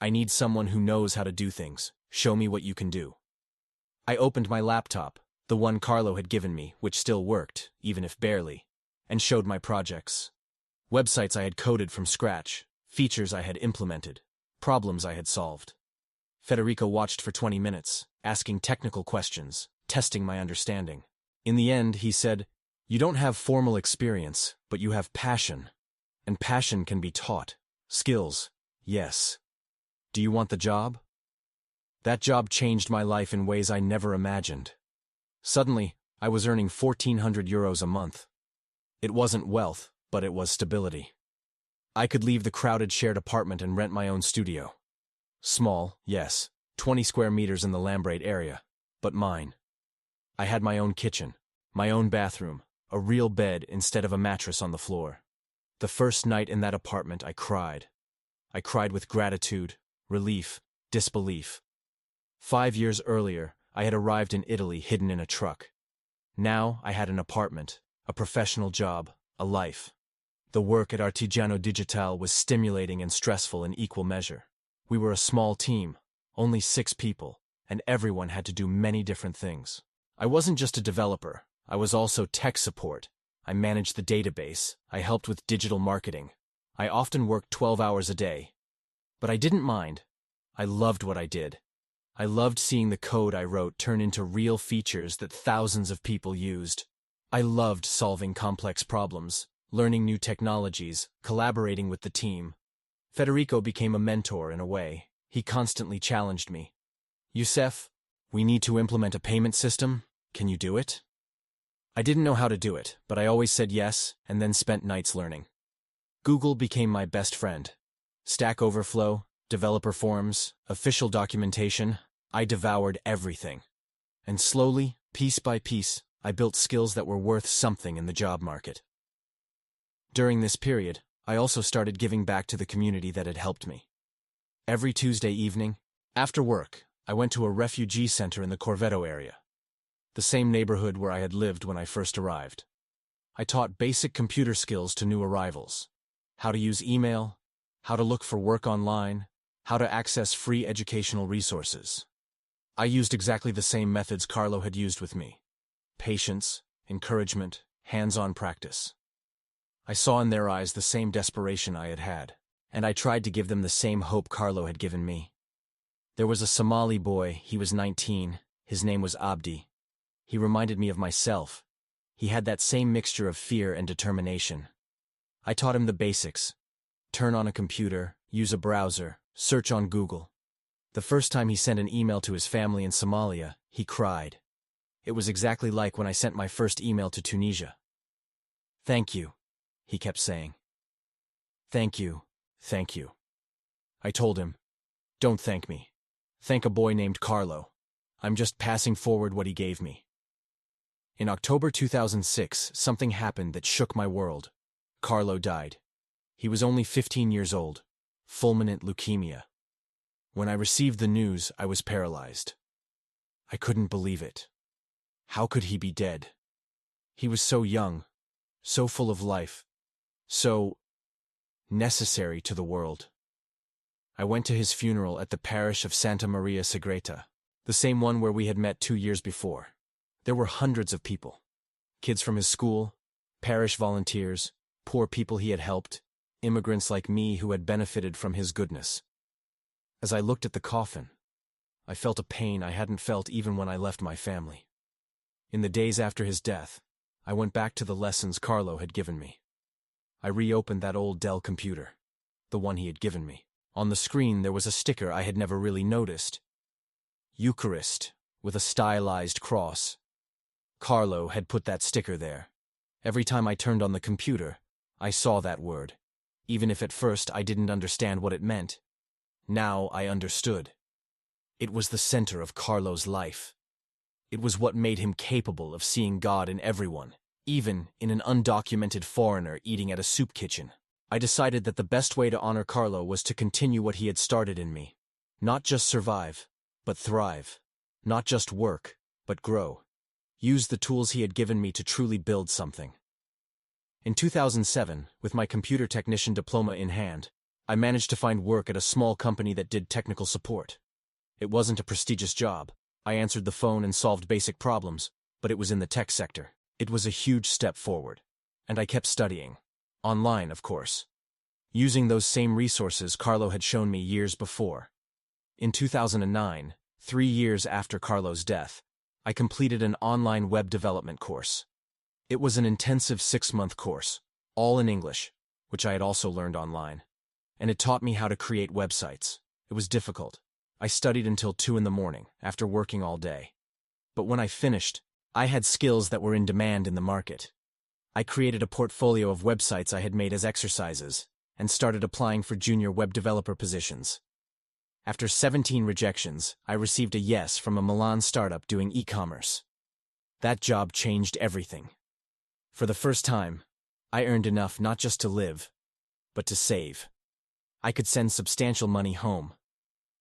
"I need someone who knows how to do things. Show me what you can do." I opened my laptop, the one Carlo had given me, which still worked, even if barely, and showed my projects. Websites I had coded from scratch, features I had implemented, problems I had solved. Federico watched for 20 minutes, asking technical questions, testing my understanding. In the end, he said, "You don't have formal experience, but you have passion. And passion can be taught. Skills, yes. Do you want the job?" That job changed my life in ways I never imagined. Suddenly, I was earning €1,400 a month. It wasn't wealth, but it was stability. I could leave the crowded shared apartment and rent my own studio. Small, yes, 20 square meters in the Lambrate area, but mine. I had my own kitchen, my own bathroom, a real bed instead of a mattress on the floor. The first night in that apartment, I cried. I cried with gratitude, relief, disbelief. 5 years earlier, I had arrived in Italy hidden in a truck. Now I had an apartment, a professional job, a life. The work at Artigiano Digitale was stimulating and stressful in equal measure. We were a small team, only 6 people, and everyone had to do many different things. I wasn't just a developer, I was also tech support. I managed the database, I helped with digital marketing. I often worked 12 hours a day. But I didn't mind. I loved what I did. I loved seeing the code I wrote turn into real features that thousands of people used. I loved solving complex problems, learning new technologies, collaborating with the team. Federico became a mentor in a way. He constantly challenged me. "Youssef, we need to implement a payment system. Can you do it?" I didn't know how to do it, but I always said yes, and then spent nights learning. Google became my best friend. Stack Overflow, developer forums, official documentation, I devoured everything. And slowly, piece by piece, I built skills that were worth something in the job market. During this period, I also started giving back to the community that had helped me. Every Tuesday evening, after work, I went to a refugee center in the Corvetto area, the same neighborhood where I had lived when I first arrived. I taught basic computer skills to new arrivals: how to use email, how to look for work online, how to access free educational resources. I used exactly the same methods Carlo had used with me: patience, encouragement, hands-on practice. I saw in their eyes the same desperation I had had, and I tried to give them the same hope Carlo had given me. There was a Somali boy, he was 19, his name was Abdi. He reminded me of myself. He had that same mixture of fear and determination. I taught him the basics: turn on a computer, use a browser, search on Google. The first time he sent an email to his family in Somalia, he cried. It was exactly like when I sent my first email to Tunisia. "Thank you," he kept saying. "Thank you, thank you." I told him, "Don't thank me. Thank a boy named Carlo. I'm just passing forward what he gave me." In October 2006, something happened that shook my world. Carlo died. He was only 15 years old, fulminant leukemia. When I received the news, I was paralyzed. I couldn't believe it. How could he be dead? He was so young, so full of life, so necessary to the world. I went to his funeral at the parish of Santa Maria Segreta, the same one where we had met 2 years before. There were hundreds of people: kids from his school, parish volunteers, poor people he had helped, immigrants like me who had benefited from his goodness. As I looked at the coffin, I felt a pain I hadn't felt even when I left my family. In the days after his death, I went back to the lessons Carlo had given me. I reopened that old Dell computer, the one he had given me. On the screen there was a sticker I had never really noticed: Eucharist, with a stylized cross. Carlo had put that sticker there. Every time I turned on the computer, I saw that word, even if at first I didn't understand what it meant. Now I understood. It was the center of Carlo's life. It was what made him capable of seeing God in everyone, even in an undocumented foreigner eating at a soup kitchen. I decided that the best way to honor Carlo was to continue what he had started in me. Not just survive, but thrive. Not just work, but grow. Use the tools he had given me to truly build something. In 2007, with my computer technician diploma in hand, I managed to find work at a small company that did technical support. It wasn't a prestigious job. I answered the phone and solved basic problems, but it was in the tech sector. It was a huge step forward. And I kept studying. Online, of course. Using those same resources Carlo had shown me years before. In 2009, 3 years after Carlo's death, I completed an online web development course. It was an intensive 6-month course, all in English, which I had also learned online. And it taught me how to create websites. It was difficult. I studied until 2 in the morning, after working all day. But when I finished, I had skills that were in demand in the market. I created a portfolio of websites I had made as exercises, and started applying for junior web developer positions. After 17 rejections, I received a yes from a Milan startup doing e-commerce. That job changed everything. For the first time, I earned enough not just to live, but to save. I could send substantial money home.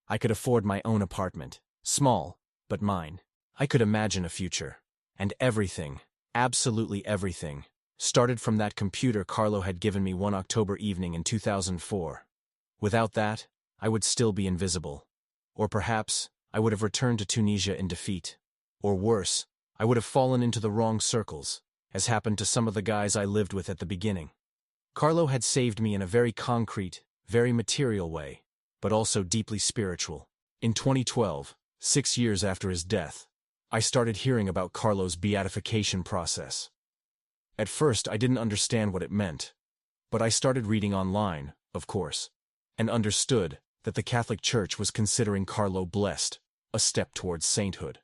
I could afford my own apartment, small, but mine. I could imagine a future. And everything, absolutely everything, started from that computer Carlo had given me one October evening in 2004. Without that, I would still be invisible. Or perhaps, I would have returned to Tunisia in defeat. Or worse, I would have fallen into the wrong circles, as happened to some of the guys I lived with at the beginning. Carlo had saved me in a very concrete, very material way, but also deeply spiritual. In 2012, 6 years after his death, I started hearing about Carlo's beatification process. At first, I didn't understand what it meant, but I started reading online, of course, and understood that the Catholic Church was considering Carlo blessed, a step towards sainthood.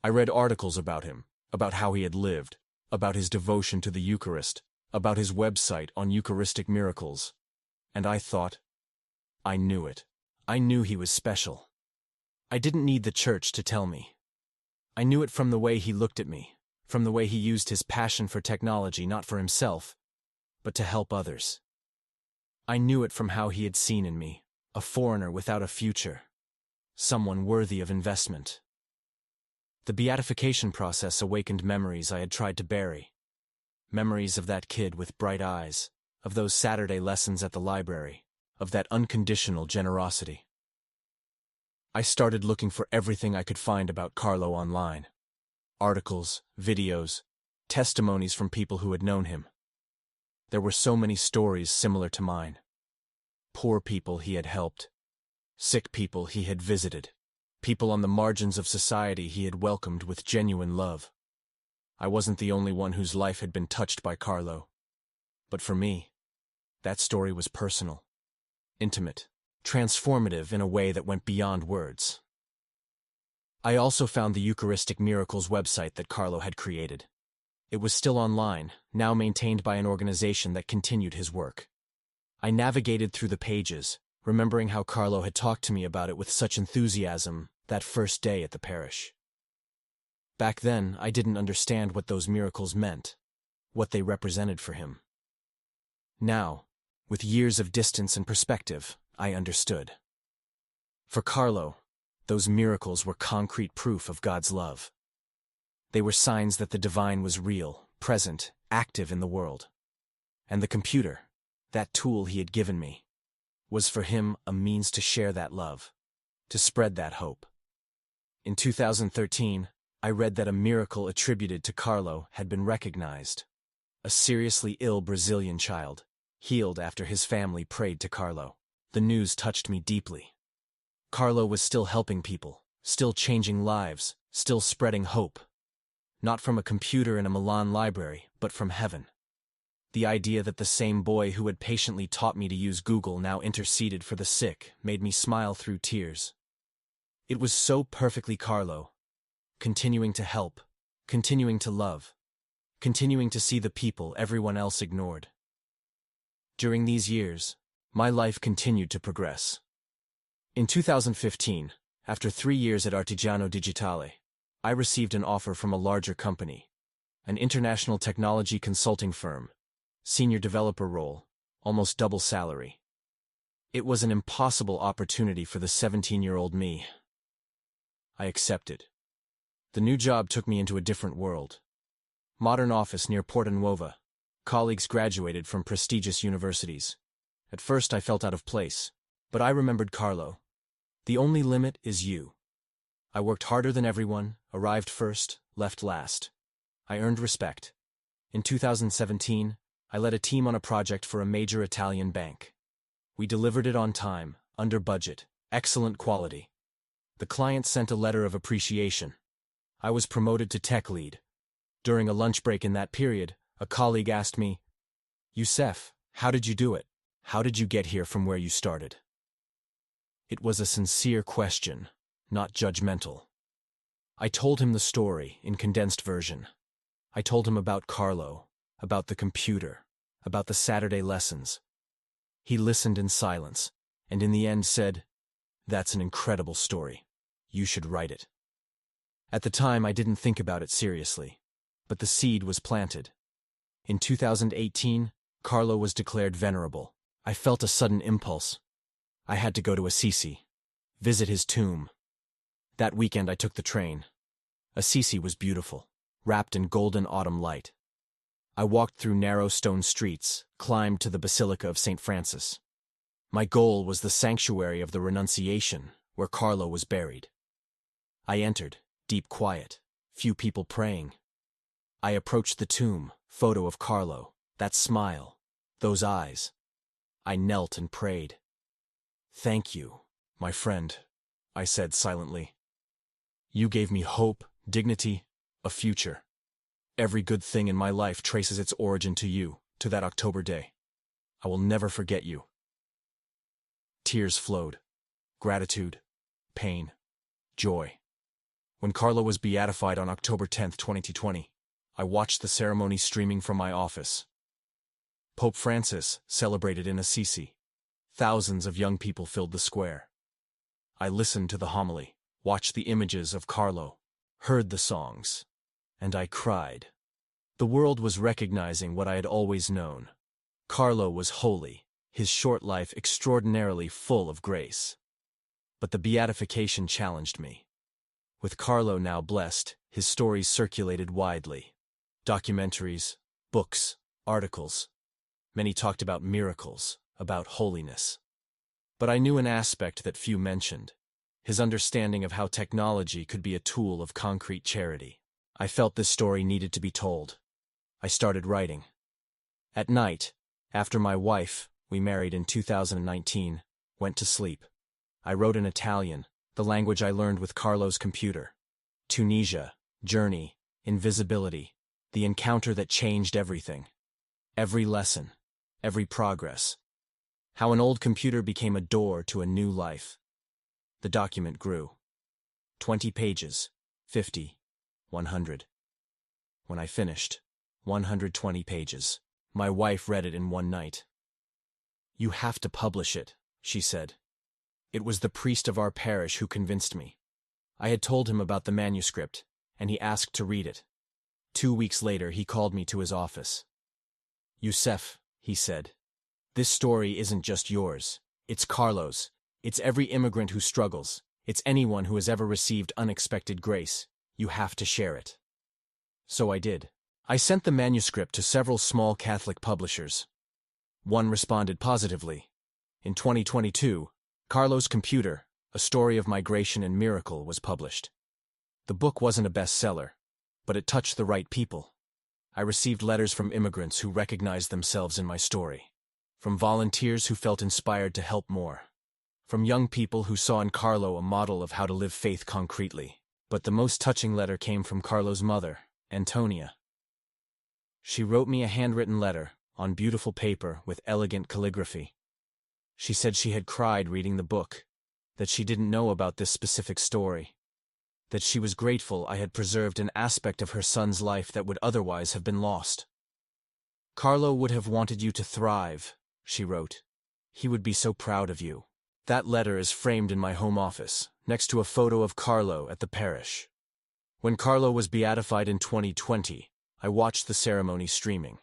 I read articles about him, about how he had lived, about his devotion to the Eucharist, about his website on Eucharistic miracles, and I thought, I knew it. I knew he was special. I didn't need the church to tell me. I knew it from the way he looked at me, from the way he used his passion for technology not for himself, but to help others. I knew it from how he had seen in me, a a foreigner without a future, someone worthy of investment. The beatification process awakened memories I had tried to bury. Memories of that kid with bright eyes, of those Saturday lessons at the library, of that unconditional generosity. I started looking for everything I could find about Carlo online. Articles, videos, testimonies from people who had known him. There were so many stories similar to mine. Poor people he had helped, sick people he had visited, people on the margins of society he had welcomed with genuine love. I wasn't the only one whose life had been touched by Carlo. But for me, that story was personal, intimate, transformative in a way that went beyond words. I also found the Eucharistic Miracles website that Carlo had created. It was still online, now maintained by an organization that continued his work. I navigated through the pages, remembering how Carlo had talked to me about it with such enthusiasm that first day at the parish. Back then, I didn't understand what those miracles meant, what they represented for him. Now, with years of distance and perspective, I understood. For Carlo, those miracles were concrete proof of God's love. They were signs that the divine was real, present, active in the world. And the computer, that tool he had given me, was for him a means to share that love, to spread that hope. In 2013, I read that a miracle attributed to Carlo had been recognized. A seriously ill Brazilian child, healed after his family prayed to Carlo. The news touched me deeply. Carlo was still helping people, still changing lives, still spreading hope. Not from a computer in a Milan library, but from heaven. The idea that the same boy who had patiently taught me to use Google now interceded for the sick made me smile through tears. It was so perfectly Carlo, continuing to help, continuing to love, continuing to see the people everyone else ignored. During these years, my life continued to progress. In 2015, after 3 years at Artigiano Digitale, I received an offer from a larger company, an international technology consulting firm, senior developer role, almost double salary. It was an impossible opportunity for the 17-year-old me. I accepted. The new job took me into a different world. Modern office near Porta Nuova. Colleagues graduated from prestigious universities. At first I felt out of place, but I remembered Carlo. The only limit is you. I worked harder than everyone, arrived first, left last. I earned respect. In 2017, I led a team on a project for a major Italian bank. We delivered it on time, under budget, excellent quality. The client sent a letter of appreciation. I was promoted to tech lead. During a lunch break in that period, a colleague asked me, "Youssef, how did you do it? How did you get here from where you started?" It was a sincere question, not judgmental. I told him the story in condensed version. I told him about Carlo, about the computer, about the Saturday lessons. He listened in silence, and in the end said, "That's an incredible story. You should write it." At the time, I didn't think about it seriously, but the seed was planted. In 2018, Carlo was declared venerable. I felt a sudden impulse. I had to go to Assisi, visit his tomb. That weekend I took the train. Assisi was beautiful, wrapped in golden autumn light. I walked through narrow stone streets, climbed to the Basilica of St. Francis. My goal was the sanctuary of the Renunciation, where Carlo was buried. I entered, deep quiet, few people praying. I approached the tomb, photo of Carlo, that smile, those eyes. I knelt and prayed. "Thank you, my friend," I said silently. "You gave me hope, dignity, a future. Every good thing in my life traces its origin to you, to that October day. I will never forget you." Tears flowed. Gratitude, pain, joy. When Carlo was beatified on October 10, 2020, I watched the ceremony streaming from my office. Pope Francis celebrated in Assisi. Thousands of young people filled the square. I listened to the homily, watched the images of Carlo, heard the songs, and I cried. The world was recognizing what I had always known. Carlo was holy, his short life extraordinarily full of grace. But the beatification challenged me. With Carlo now blessed, his stories circulated widely. Documentaries, books, articles. Many talked about miracles, about holiness. But I knew an aspect that few mentioned: his understanding of how technology could be a tool of concrete charity. I felt this story needed to be told. I started writing. At night, after my wife, we married in 2019, went to sleep, I wrote in Italian, the language I learned with Carlo's computer. Tunisia, journey, invisibility, the encounter that changed everything. Every lesson, every progress. How an old computer became a door to a new life. The document grew. 20 pages, 50, 100. When I finished, 120 pages. My wife read it in one night. "You have to publish it," she said. It was the priest of our parish who convinced me. I had told him about the manuscript, and he asked to read it. 2 weeks later, he called me to his office. "Youssef," he said, "this story isn't just yours. It's Carlo's. It's every immigrant who struggles. It's anyone who has ever received unexpected grace. You have to share it." So I did. I sent the manuscript to several small Catholic publishers. One responded positively. In 2022, Carlo's Computer, A Story of Migration and Miracle, was published. The book wasn't a bestseller, but it touched the right people. I received letters from immigrants who recognized themselves in my story, from volunteers who felt inspired to help more, from young people who saw in Carlo a model of how to live faith concretely. But the most touching letter came from Carlo's mother, Antonia. She wrote me a handwritten letter, on beautiful paper with elegant calligraphy. She said she had cried reading the book, that she didn't know about this specific story, that she was grateful I had preserved an aspect of her son's life that would otherwise have been lost. "Carlo would have wanted you to thrive," she wrote. "He would be so proud of you." That letter is framed in my home office, next to a photo of Carlo at the parish. When Carlo was beatified in 2020, I watched the ceremony streaming.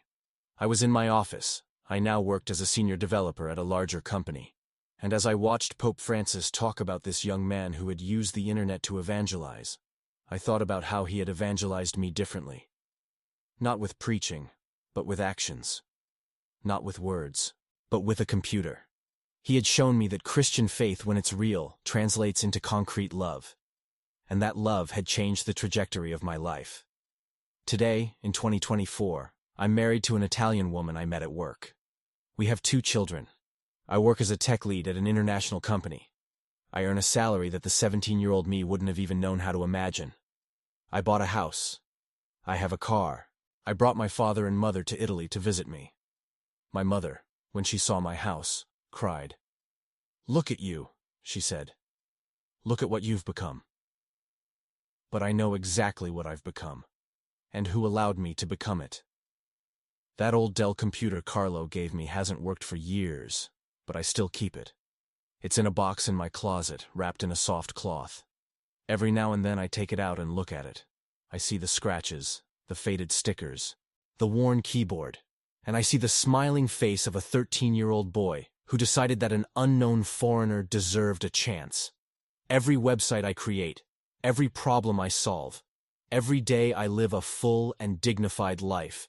I was in my office. I now worked as a senior developer at a larger company. And as I watched Pope Francis talk about this young man who had used the internet to evangelize, I thought about how he had evangelized me differently. Not with preaching, but with actions. Not with words, but with a computer. He had shown me that Christian faith, when it's real, translates into concrete love. And that love had changed the trajectory of my life. Today, in 2024, I'm married to an Italian woman I met at work. We have 2 children. I work as a tech lead at an international company. I earn a salary that the 17-year-old me wouldn't have even known how to imagine. I bought a house. I have a car. I brought my father and mother to Italy to visit me. My mother, when she saw my house, cried. "Look at you," she said. "Look at what you've become." But I know exactly what I've become, and who allowed me to become it. That old Dell computer Carlo gave me hasn't worked for years, but I still keep it. It's in a box in my closet, wrapped in a soft cloth. Every now and then I take it out and look at it. I see the scratches, the faded stickers, the worn keyboard, and I see the smiling face of a 13-year-old boy who decided that an unknown foreigner deserved a chance. Every website I create, every problem I solve, every day I live a full and dignified life,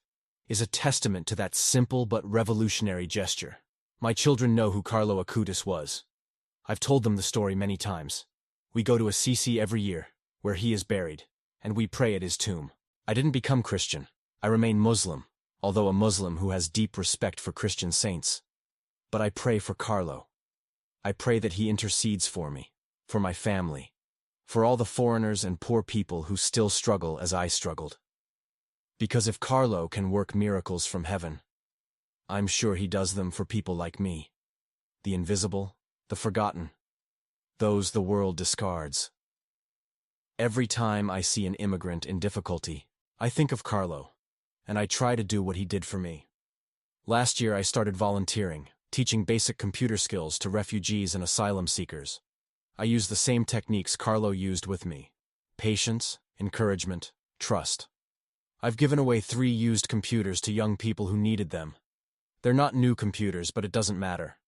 is a testament to that simple but revolutionary gesture. My children know who Carlo Acutis was. I've told them the story many times. We go to Assisi every year, where he is buried, and we pray at his tomb. I didn't become Christian. I remain Muslim, although a Muslim who has deep respect for Christian saints. But I pray for Carlo. I pray that he intercedes for me, for my family, for all the foreigners and poor people who still struggle as I struggled. Because if Carlo can work miracles from heaven, I'm sure he does them for people like me, the invisible, the forgotten, those the world discards. Every time I see an immigrant in difficulty, I think of Carlo, and I try to do what he did for me. Last year I started volunteering, teaching basic computer skills to refugees and asylum seekers. I use the same techniques Carlo used with me: patience, encouragement, trust. I've given away 3 used computers to young people who needed them, They're not new computers, but it doesn't matter.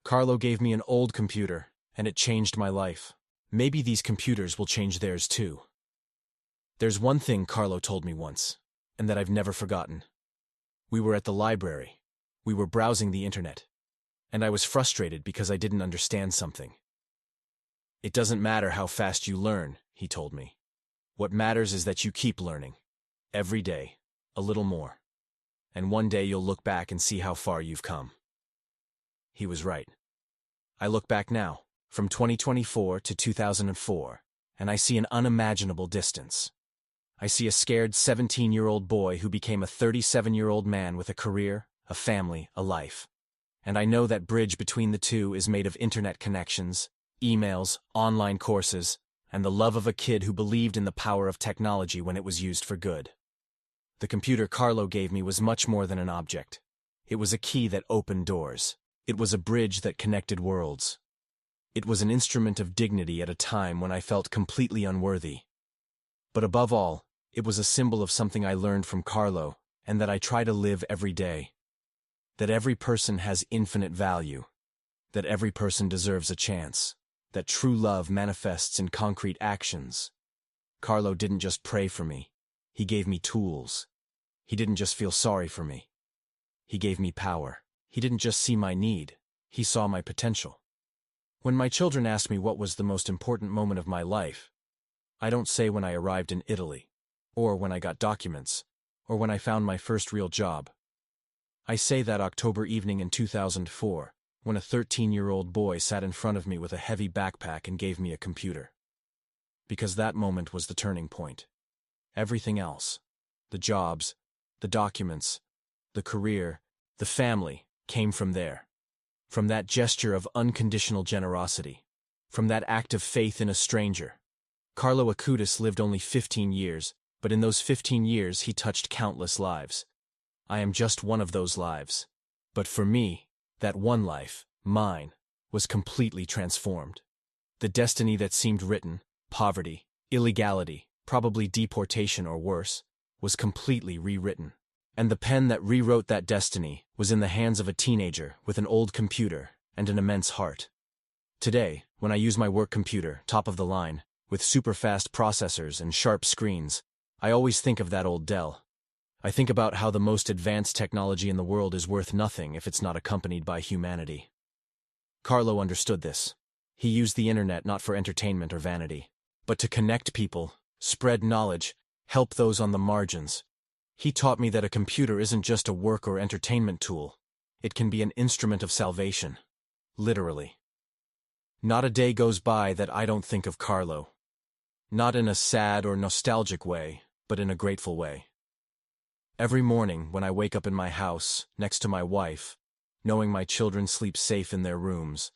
Carlo gave me an old computer, and it changed my life. Maybe these computers will change theirs too. There's one thing Carlo told me once, and that I've never forgotten. We were at the library. We were browsing the internet. And I was frustrated because I didn't understand something. It doesn't matter how fast you learn, he told me. What matters is that you keep learning. Every day, a little more. And one day you'll look back and see how far you've come. He was right. I look back now, from 2024 to 2004, and I see an unimaginable distance. I see a scared 17-year-old boy who became a 37-year-old man with a career, a family, a life. And I know that bridge between the two is made of internet connections, emails, online courses, and the love of a kid who believed in the power of technology when it was used for good. The computer Carlo gave me was much more than an object. It was a key that opened doors. It was a bridge that connected worlds. It was an instrument of dignity at a time when I felt completely unworthy. But above all, it was a symbol of something I learned from Carlo, and that I try to live every day. That every person has infinite value. That every person deserves a chance. That true love manifests in concrete actions. Carlo didn't just pray for me. He gave me tools. He didn't just feel sorry for me. He gave me power. He didn't just see my need. He saw my potential. When my children ask me what was the most important moment of my life, I don't say when I arrived in Italy, or when I got documents, or when I found my first real job. I say that October evening in 2004, when a 13-year-old boy sat in front of me with a heavy backpack and gave me a computer. Because that moment was the turning point. Everything else, the jobs, the documents, the career, the family, came from there. From that gesture of unconditional generosity. From that act of faith in a stranger. Carlo Acutis lived only 15 years, but in those 15 years he touched countless lives. I am just one of those lives. But for me, that one life, mine, was completely transformed. The destiny that seemed written, poverty, illegality, probably deportation or worse, was completely rewritten. And the pen that rewrote that destiny was in the hands of a teenager with an old computer and an immense heart. Today, when I use my work computer, top of the line, with super-fast processors and sharp screens, I always think of that old Dell. I think about how the most advanced technology in the world is worth nothing if it's not accompanied by humanity. Carlo understood this. He used the internet not for entertainment or vanity, but to connect people, spread knowledge, help those on the margins. He taught me that a computer isn't just a work or entertainment tool. It can be an instrument of salvation. Literally. Not a day goes by that I don't think of Carlo. Not in a sad or nostalgic way, but in a grateful way. Every morning when I wake up in my house, next to my wife, knowing my children sleep safe in their rooms,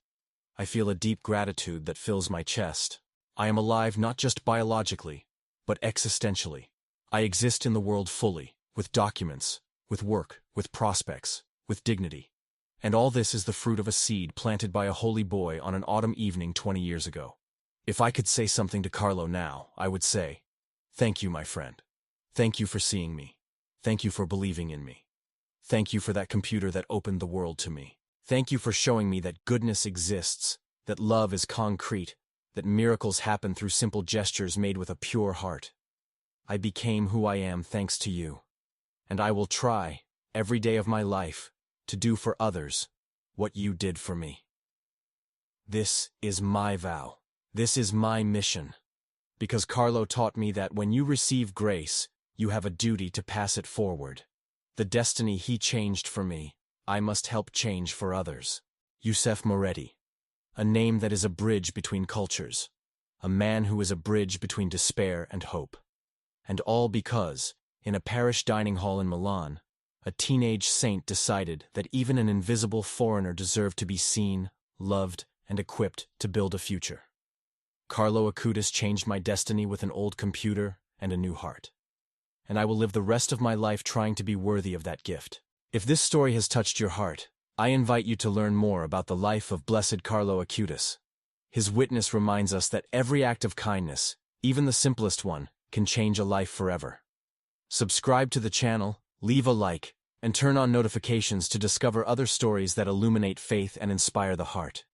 I feel a deep gratitude that fills my chest. I am alive not just biologically, but existentially. I exist in the world fully, with documents, with work, with prospects, with dignity. And all this is the fruit of a seed planted by a holy boy on an autumn evening 20 years ago. If I could say something to Carlo now, I would say, "Thank you, my friend. Thank you for seeing me. Thank you for believing in me. Thank you for that computer that opened the world to me. Thank you for showing me that goodness exists, that love is concrete, that miracles happen through simple gestures made with a pure heart. I became who I am thanks to you. And I will try, every day of my life, to do for others what you did for me. This is my vow. This is my mission. Because Carlo taught me that when you receive grace, you have a duty to pass it forward. The destiny he changed for me, I must help change for others. Yusef Moretti. A name that is a bridge between cultures. A man who is a bridge between despair and hope. And all because, in a parish dining hall in Milan, a teenage saint decided that even an invisible foreigner deserved to be seen, loved, and equipped to build a future. Carlo Acutis changed my destiny with an old computer and a new heart. And I will live the rest of my life trying to be worthy of that gift. If this story has touched your heart, I invite you to learn more about the life of Blessed Carlo Acutis. His witness reminds us that every act of kindness, even the simplest one, can change a life forever. Subscribe to the channel, leave a like, and and turn on notifications to discover other stories that illuminate faith and inspire the heart.